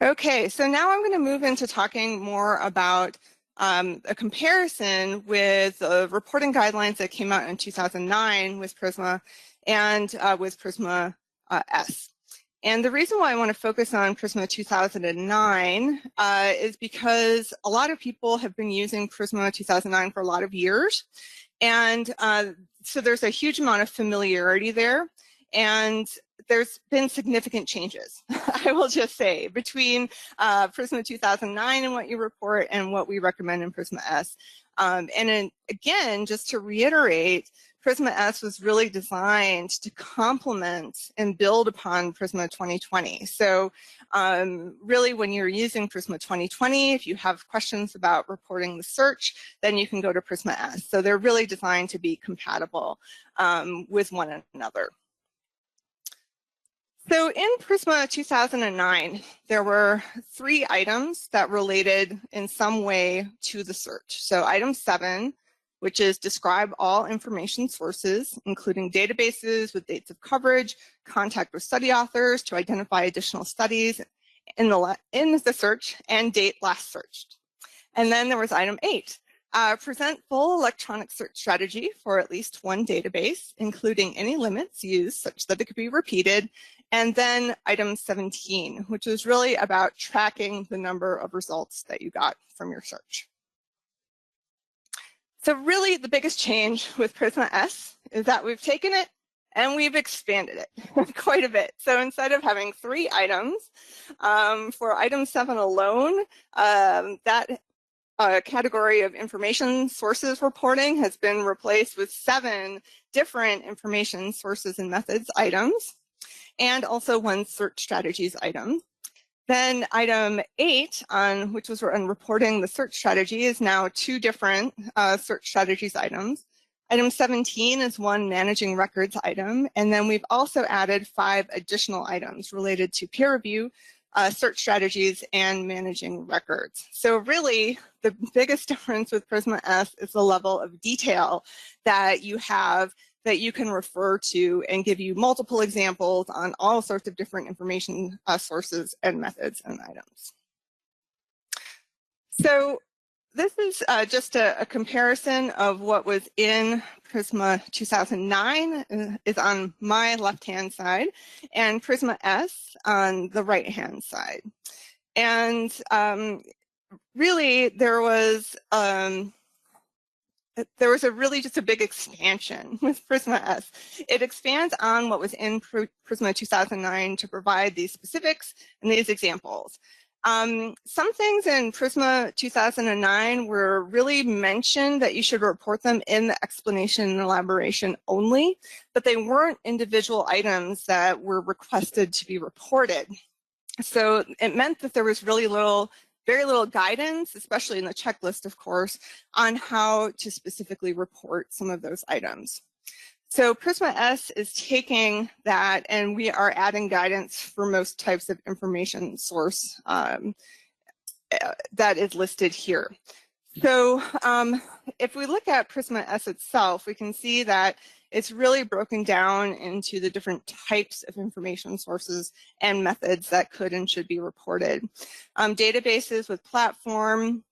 Okay, so now I'm going to move into talking more about a comparison with the reporting guidelines that came out in 2009 with PRISMA and with PRISMA-S. And the reason why I want to focus on PRISMA 2009 is because a lot of people have been using PRISMA 2009 for a lot of years. And so there's a huge amount of familiarity there. And there's been significant changes, I will just say, between PRISMA 2009 and what you report and what we recommend in PRISMA-S. Again, just to reiterate, PRISMA-S was really designed to complement and build upon PRISMA 2020. So really, when you're using PRISMA 2020, if you have questions about reporting the search, then you can go to PRISMA-S. So they're really designed to be compatible with one another. So in PRISMA 2009, there were 3 items that related in some way to the search. So item 7, which is describe all information sources, including databases with dates of coverage, contact with study authors to identify additional studies in the search, and date last searched. And then there was item 8. Present full electronic search strategy for at least one database, including any limits used such that it could be repeated. And then item 17, which is really about tracking the number of results that you got from your search. So really the biggest change with PRISMA-S is that we've taken it and we've expanded it quite a bit. So instead of having 3 items, for item 7 alone, that category of information sources reporting has been replaced with 7 different information sources and methods items, and also 1 search strategies item. Then item 8, which was on reporting the search strategy, is now 2 different search strategies items. Item 17 is 1 managing records item, and then we've also added 5 additional items related to peer review, search strategies, and managing records. So really, the biggest difference with PRISMA-S is the level of detail that you have that you can refer to and give you multiple examples on all sorts of different information sources and methods and items. So this is just a comparison of what was in PRISMA 2009 is on my left-hand side, and PRISMA-S on the right-hand side. And really, there was really just a big expansion with PRISMA-S. It expands on what was in PRISMA 2009 to provide these specifics and these examples. Some things in PRISMA 2009 were really mentioned that you should report them in the explanation and elaboration only, but they weren't individual items that were requested to be reported. So it meant that there was really very little guidance, especially in the checklist, of course, on how to specifically report some of those items. So PRISMA-S is taking that, and we are adding guidance for most types of information source that is listed here. So if we look at PRISMA-S itself, we can see that it's really broken down into the different types of information sources and methods that could and should be reported. Databases with platform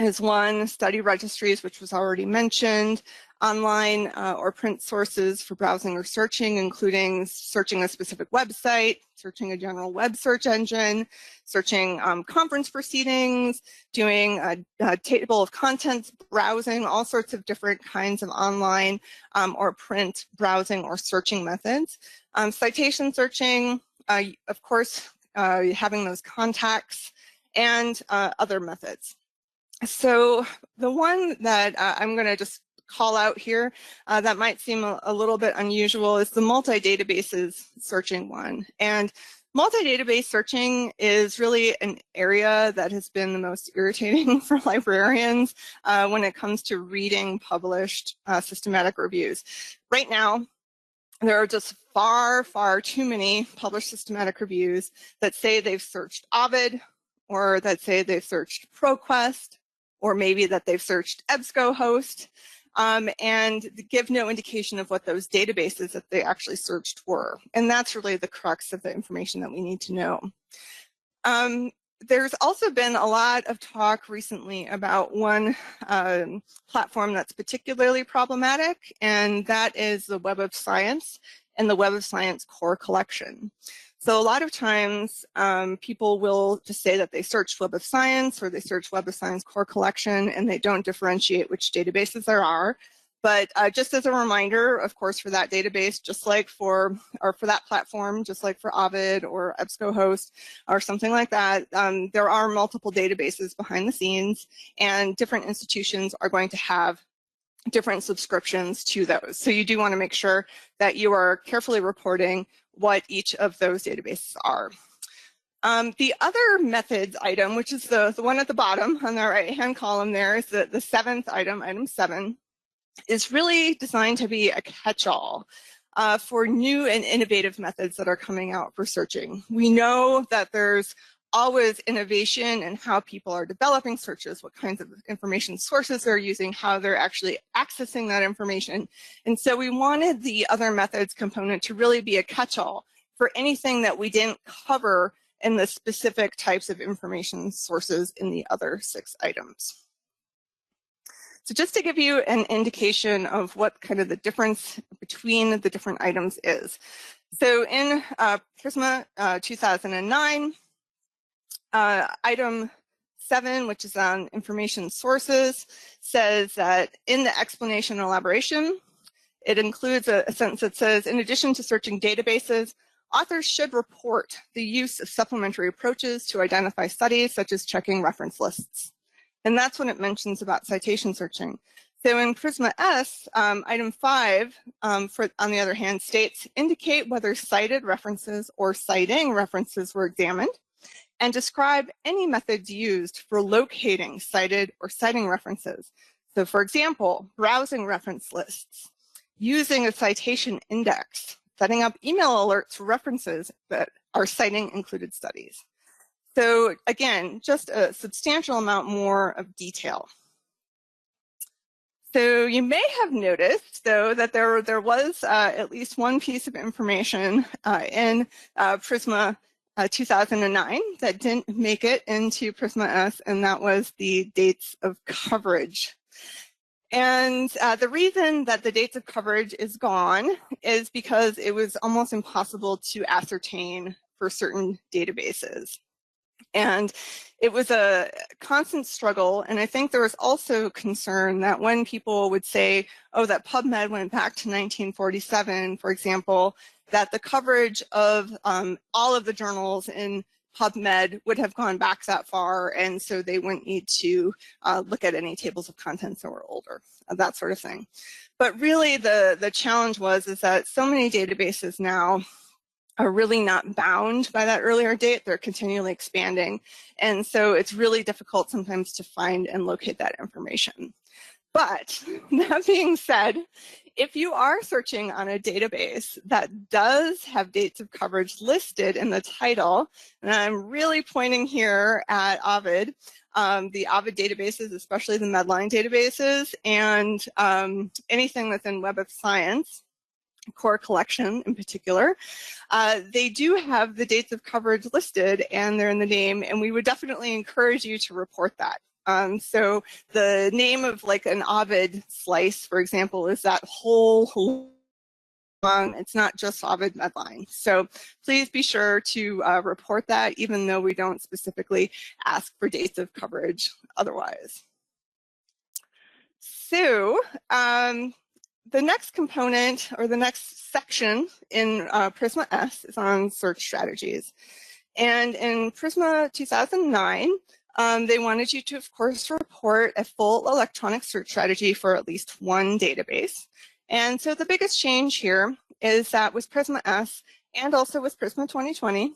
is 1, study registries, which was already mentioned, online or print sources for browsing or searching, including searching a specific website, searching a general web search engine, searching conference proceedings, doing a table of contents, browsing, all sorts of different kinds of online or print browsing or searching methods. Citation searching, of course, having those contacts, and other methods. So the one that I'm going to just call out here that might seem a little bit unusual is the multi-databases searching one. And multi-database searching is really an area that has been the most irritating for librarians when it comes to reading published systematic reviews. Right now, there are just far, far too many published systematic reviews that say they've searched Ovid, or that say they've searched ProQuest, or maybe that they've searched EBSCOhost, and give no indication of what those databases that they actually searched were. And that's really the crux of the information that we need to know. There's also been a lot of talk recently about one platform that's particularly problematic, and that is the Web of Science and the Web of Science core collection. So a lot of times people will just say that they searched Web of Science or they search Web of Science core collection, and they don't differentiate which databases there are. But just as a reminder, of course, for that database, just like for that platform, just like for Ovid or EBSCOhost or something like that, there are multiple databases behind the scenes, and different institutions are going to have different subscriptions to those. So you do want to make sure that you are carefully reporting what each of those databases are. The other methods item, which is the one at the bottom on the right-hand column there, is the seventh item, item 7. Is really designed to be a catch-all for new and innovative methods that are coming out for searching. We know that there's always innovation in how people are developing searches, what kinds of information sources they're using, how they're actually accessing that information. And so we wanted the other methods component to really be a catch-all for anything that we didn't cover in the specific types of information sources in the other 6 items. So just to give you an indication of what kind of the difference between the different items is. So in PRISMA 2009, item 7, which is on information sources, says that in the explanation and elaboration, it includes a sentence that says, in addition to searching databases, authors should report the use of supplementary approaches to identify studies, such as checking reference lists. And that's when it mentions about citation searching. So in PRISMA-S, item 5, on the other hand, states, indicate whether cited references or citing references were examined, and describe any methods used for locating cited or citing references. So for example, browsing reference lists, using a citation index, setting up email alerts for references that are citing included studies. So again, just a substantial amount more of detail. So you may have noticed, though, that there was at least one piece of information in PRISMA 2009 that didn't make it into PRISMA-S, and that was the dates of coverage. And the reason that the dates of coverage is gone is because it was almost impossible to ascertain for certain databases. And it was a constant struggle, and I think there was also concern that when people would say, oh, that PubMed went back to 1947, for example, that the coverage of all of the journals in PubMed would have gone back that far, and so they wouldn't need to look at any tables of contents that were older, that sort of thing. But really the challenge is that so many databases now are really not bound by that earlier date. They're continually expanding. And so it's really difficult sometimes to find and locate that information. But that being said, if you are searching on a database that does have dates of coverage listed in the title, and I'm really pointing here at Ovid, the Ovid databases, especially the Medline databases, and anything within Web of Science, core collection in particular, they do have the dates of coverage listed and they're in the name, and we would definitely encourage you to report that. So the name of like an Ovid slice, for example, is that whole it's not just Ovid Medline. So please be sure to report that, even though we don't specifically ask for dates of coverage otherwise. So the next component, or the next section in PRISMA-S, is on search strategies. And in PRISMA 2009, they wanted you to, of course, report a full electronic search strategy for at least one database. And so the biggest change here is that with PRISMA-S and also with PRISMA 2020,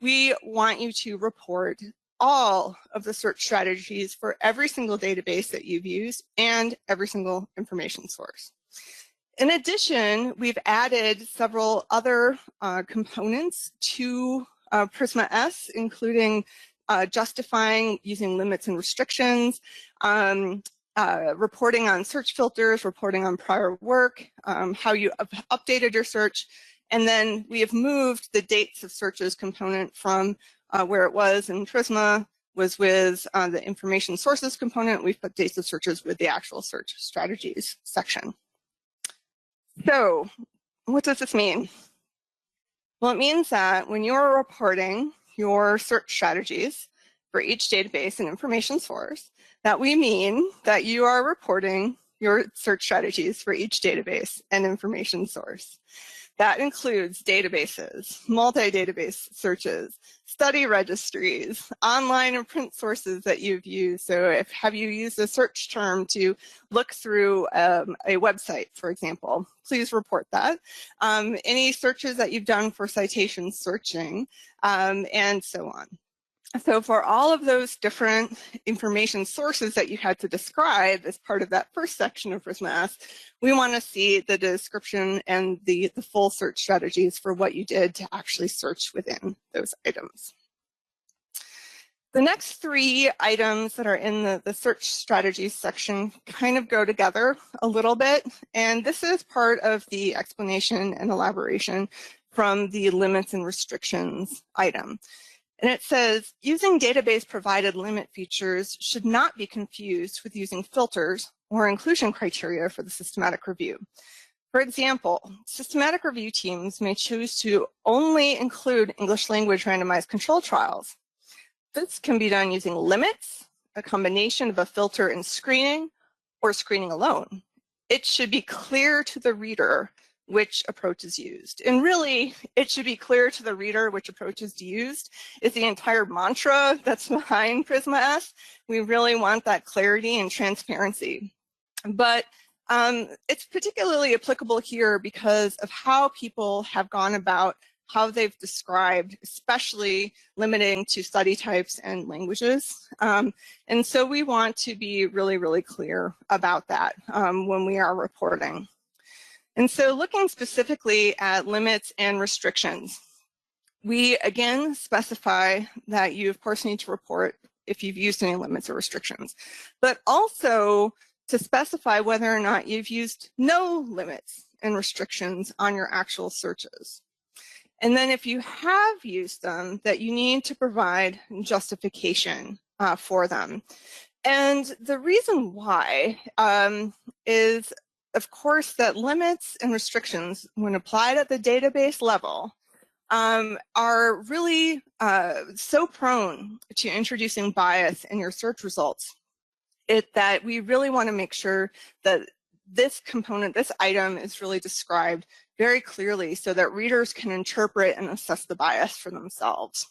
we want you to report all of the search strategies for every single database that you've used and every single information source. In addition, we've added several other components to PRISMA-S, including justifying using limits and restrictions, reporting on search filters, reporting on prior work, how you updated your search, and then we have moved the dates of searches component from where it was in PRISMA was with the information sources component. We've put dates of searches with the actual search strategies section. So what does this mean? Well, it means that when you're reporting your search strategies for each database and information source, that we mean that you are reporting your search strategies for each database and information source. That includes databases, multi-database searches, study registries, online and print sources that you've used. So have you used a search term to look through a website, for example, please report that. Any searches that you've done for citation searching, and so on. So for all of those different information sources that you had to describe as part of that first section of PRISMA-S, we want to see the description and the full search strategies for what you did to actually search within those items. The next three items that are in the search strategies section kind of go together a little bit, and this is part of the explanation and elaboration from the limits and restrictions item. And it says, using database-provided limit features should not be confused with using filters or inclusion criteria for the systematic review. For example, systematic review teams may choose to only include English language randomized control trials. This can be done using limits, a combination of a filter and screening, or screening alone. It should be clear to the reader which approach is used. And really, it should be clear to the reader which approach is used is the entire mantra that's behind PRISMA-S. We really want that clarity and transparency. But it's particularly applicable here because of how people have gone about how they've described, especially limiting to study types and languages. And so we want to be really, really clear about that when we are reporting. And so looking specifically at limits and restrictions, we again specify that you of course need to report if you've used any limits or restrictions, but also to specify whether or not you've used no limits and restrictions on your actual searches. And then if you have used them, that you need to provide justification for them. And the reason why is, of course, that limits and restrictions, when applied at the database level, are really so prone to introducing bias in your search results that we really want to make sure that this component, this item, is really described very clearly so that readers can interpret and assess the bias for themselves.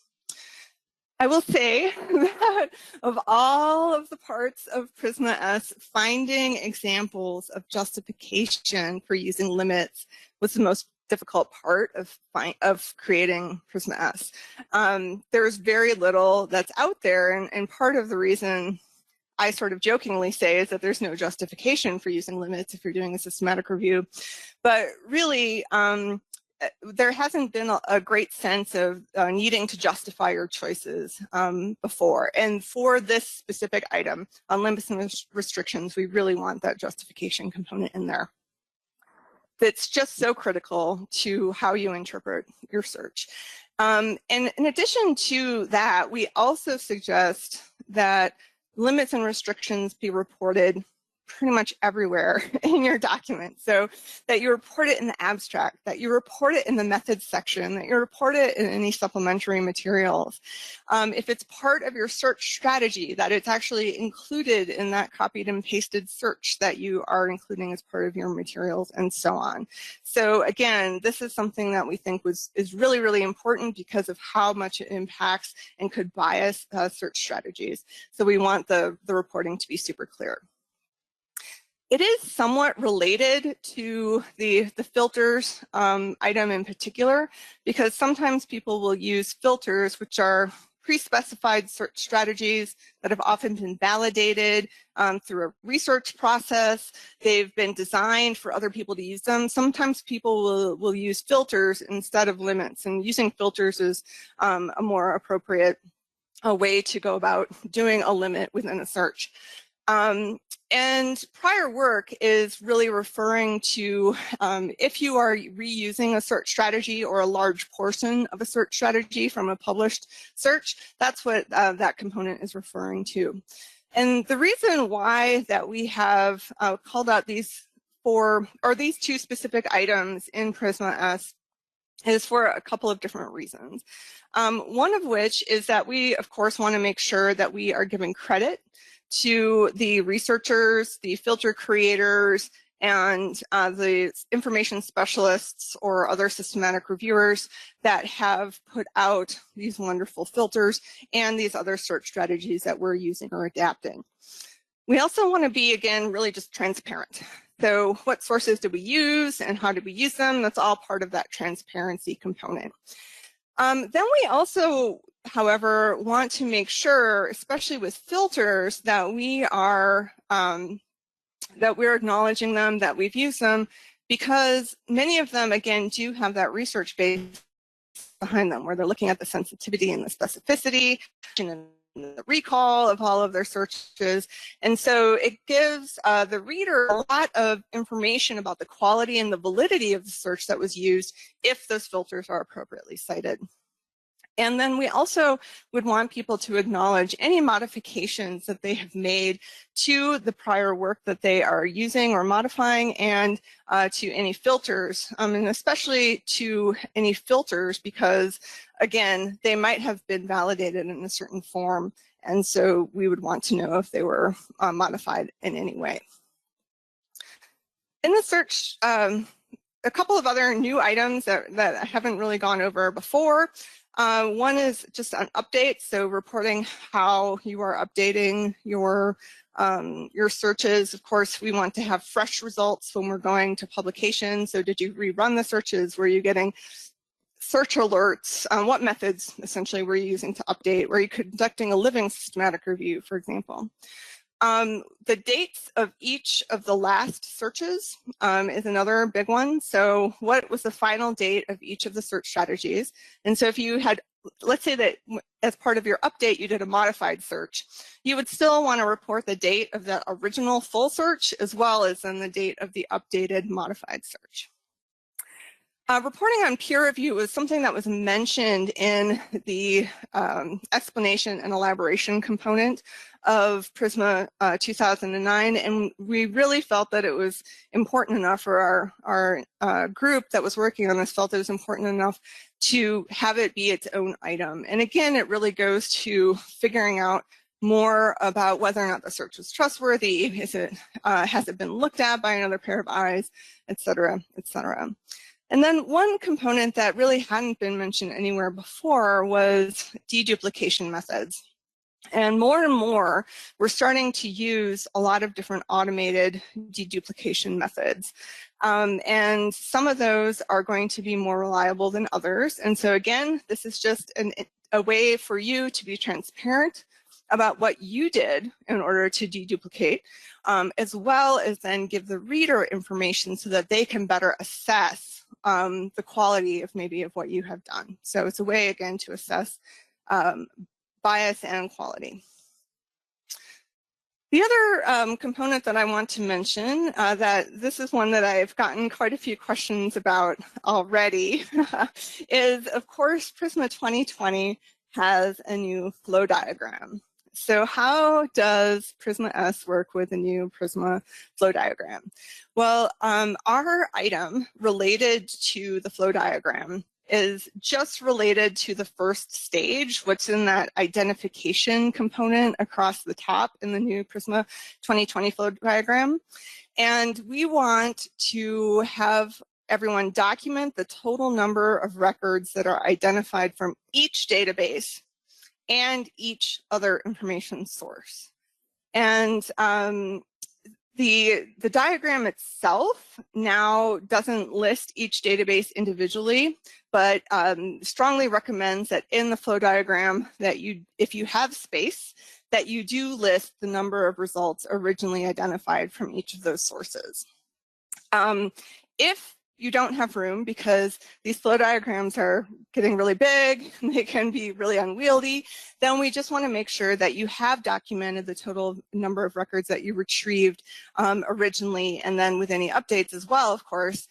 I will say that of all of the parts of PRISMA-S, finding examples of justification for using limits was the most difficult part of creating PRISMA-S. There's very little that's out there, and part of the reason I sort of jokingly say is that there's no justification for using limits if you're doing a systematic review. But really, there hasn't been a great sense of needing to justify your choices before. And for this specific item on limits and restrictions, we really want that justification component in there. That's just so critical to how you interpret your search. And in addition to that, we also suggest that limits and restrictions be reported pretty much everywhere in your document. So that you report it in the abstract, that you report it in the methods section, that you report it in any supplementary materials. If it's part of your search strategy, that it's actually included in that copied and pasted search that you are including as part of your materials, and so on. So again, this is something that we think is really, really important because of how much it impacts and could bias search strategies. So we want the reporting to be super clear. It is somewhat related to the filters item in particular, because sometimes people will use filters which are pre-specified search strategies that have often been validated through a research process. They've been designed for other people to use them. Sometimes people will use filters instead of limits, and using filters is a more appropriate way to go about doing a limit within a search. And prior work is really referring to if you are reusing a search strategy or a large portion of a search strategy from a published search, that's what that component is referring to. And the reason why that we have called out these these two specific items in PRISMA-S is for a couple of different reasons. One of which is that we, of course, want to make sure that we are giving credit to the researchers, the filter creators, and the information specialists or other systematic reviewers that have put out these wonderful filters and these other search strategies that we're using or adapting. We also want to be, again, really just transparent. So what sources do we use and how do we use them? That's all part of that transparency component. Then we also, however, want to make sure, especially with filters, that we are that we're acknowledging them, that we've used them, because many of them, again, do have that research base behind them, where they're looking at the sensitivity and the specificity and the recall of all of their searches. And so it gives the reader a lot of information about the quality and the validity of the search that was used if those filters are appropriately cited. And then we also would want people to acknowledge any modifications that they have made to the prior work that they are using or modifying, and to any filters, and especially to any filters because, again, they might have been validated in a certain form, and so we would want to know if they were modified in any way. In the search, a couple of other new items that I haven't really gone over before. One is just an update, so reporting how you are updating your searches. Of course, we want to have fresh results when we're going to publication. So did you rerun the searches? Were you getting search alerts? What methods essentially were you using to update? Were you conducting a living systematic review, for example? The dates of each of the last searches is another big one. So what was the final date of each of the search strategies? And so if you had, let's say that as part of your update, you did a modified search, you would still want to report the date of the original full search as well as then the date of the updated modified search. Reporting on peer review was something that was mentioned in the explanation and elaboration component of PRISMA 2009, and we really felt that it was important enough for our group that was working on this, felt it was important enough to have it be its own item. And again, it really goes to figuring out more about whether or not the search was trustworthy, has it been looked at by another pair of eyes, et cetera, et cetera. And then one component that really hadn't been mentioned anywhere before was deduplication methods. And more, we're starting to use a lot of different automated deduplication methods. And some of those are going to be more reliable than others. And so again, this is just a way for you to be transparent about what you did in order to deduplicate, as well as then give the reader information so that they can better assess the quality of what you have done. So it's a way, again, to assess bias and quality. The other component that I want to mention, that this is one that I've gotten quite a few questions about already, is, of course, PRISMA 2020 has a new flow diagram. So how does PRISMA-S work with the new PRISMA flow diagram? Well, our item related to the flow diagram is just related to the first stage, what's in that identification component across the top in the new PRISMA 2020 flow diagram. And we want to have everyone document the total number of records that are identified from each database and each other information source. And the diagram itself now doesn't list each database individually, but strongly recommends that in the flow diagram that if you have space, that you do list the number of results originally identified from each of those sources. If you don't have room because these flow diagrams are getting really big and they can be really unwieldy, then we just want to make sure that you have documented the total number of records that you retrieved originally, and then with any updates as well, of course,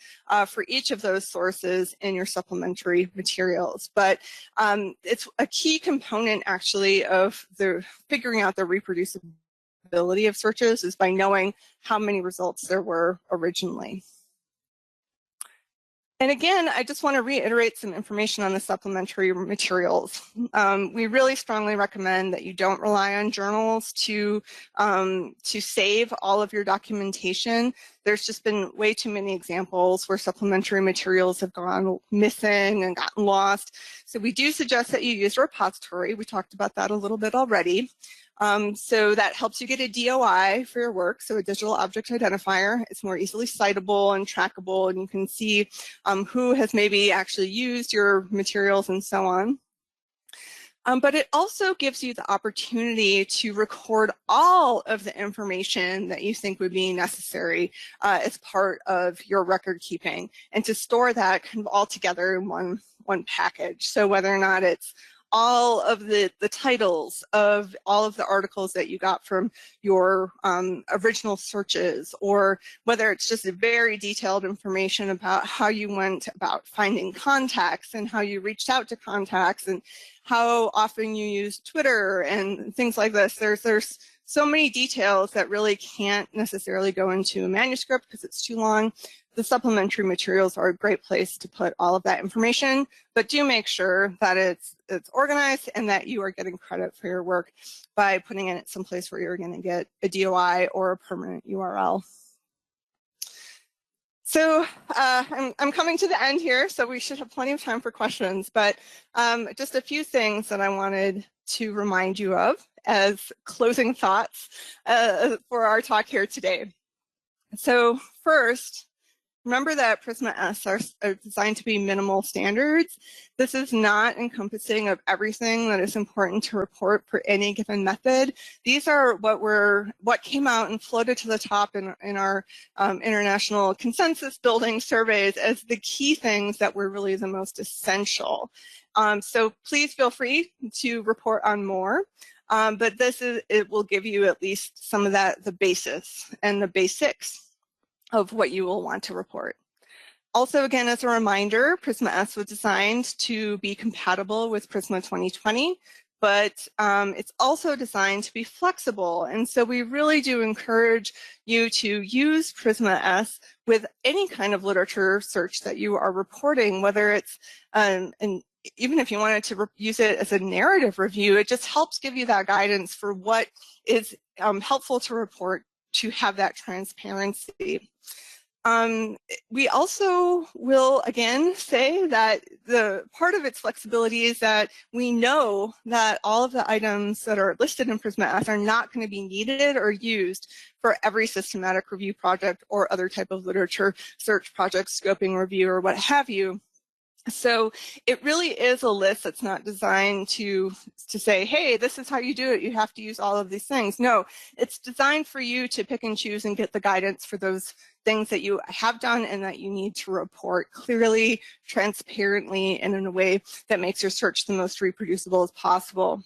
for each of those sources in your supplementary materials. But it's a key component actually of the figuring out the reproducibility of searches is by knowing how many results there were originally. And again, I just want to reiterate some information on the supplementary materials. We really strongly recommend that you don't rely on journals to save all of your documentation. There's just been way too many examples where supplementary materials have gone missing and gotten lost. So we do suggest that you use a repository. We talked about that a little bit already. So that helps you get a DOI for your work, so a digital object identifier. It's more easily citable and trackable, and you can see who has maybe actually used your materials and so on. But it also gives you the opportunity to record all of the information that you think would be necessary as part of your record keeping, and to store that kind of all together in one package. So whether or not it's all of the titles of all of the articles that you got from your original searches, or whether it's just a very detailed information about how you went about finding contacts and how you reached out to contacts and how often you use Twitter and things like this. There's so many details that really can't necessarily go into a manuscript because it's too long. The supplementary materials are a great place to put all of that information, but do make sure that it's organized and that you are getting credit for your work by putting it someplace where you're going to get a DOI or a permanent URL. So I'm coming to the end here, so we should have plenty of time for questions, but just a few things that I wanted to remind you of as closing thoughts for our talk here today. So first, remember that PRISMA-S are designed to be minimal standards. This is not encompassing of everything that is important to report for any given method. These are what came out and floated to the top in our international consensus building surveys as the key things that were really the most essential. So please feel free to report on more. But it will give you at least some of the basis and the basics of what you will want to report. Also, again, as a reminder, PRISMA-S was designed to be compatible with PRISMA 2020, but it's also designed to be flexible. And so we really do encourage you to use PRISMA-S with any kind of literature search that you are reporting, whether it's even if you wanted to use it as a narrative review, it just helps give you that guidance for what is helpful to report to have that transparency. We also will again say that the part of its flexibility is that we know that all of the items that are listed in PRISMA-S are not going to be needed or used for every systematic review project or other type of literature search project, scoping review, or what have you. So it really is a list that's not designed to say, hey, this is how you do it. You have to use all of these things. No, it's designed for you to pick and choose and get the guidance for those things that you have done and that you need to report clearly, transparently, and in a way that makes your search the most reproducible as possible.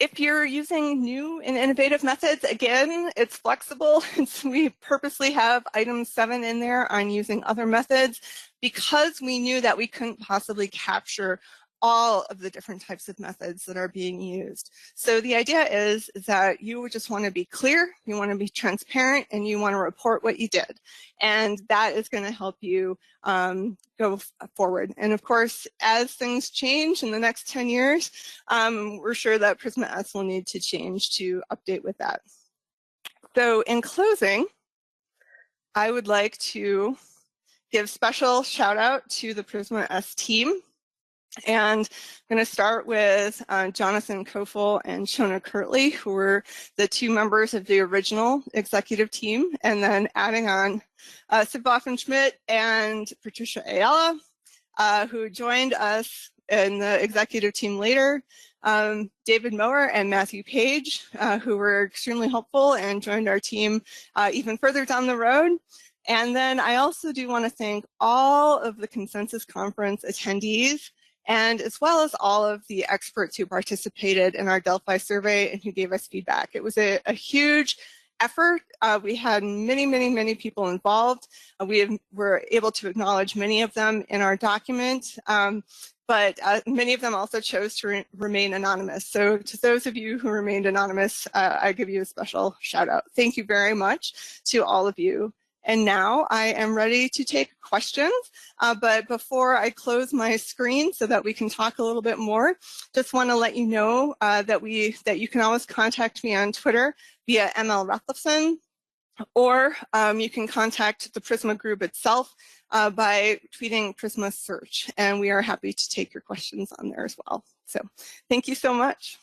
If you're using new and innovative methods, again, it's flexible. We purposely have item 7 in there on using other methods because we knew that we couldn't possibly capture all of the different types of methods that are being used. So the idea is that you would just want to be clear, you want to be transparent, and you want to report what you did. And that is going to help you go forward. And of course, as things change in the next 10 years, we're sure that PRISMA-S will need to change to update with that. So in closing, I would like to give special shout out to the PRISMA-S team. And I'm going to start with Jonathan Kofel and Shona Kirtley, who were the 2 members of the original executive team, and then adding on Sib Schmidt and Patricia Ayala, who joined us in the executive team later, David Mower and Matthew Page, who were extremely helpful and joined our team even further down the road. And then I also do want to thank all of the Consensus Conference attendees, and as well as all of the experts who participated in our Delphi survey and who gave us feedback. It was a huge effort. We had many people involved. We were able to acknowledge many of them in our document, but many of them also chose to remain anonymous. So to those of you who remained anonymous, I give you a special shout out. Thank you very much to all of you. And now I am ready to take questions, but before I close my screen so that we can talk a little bit more, just want to let you know that you can always contact me on Twitter via ML Rethlefsen, or you can contact the PRISMA group itself by tweeting PRISMA search, and we are happy to take your questions on there as well. So thank you so much.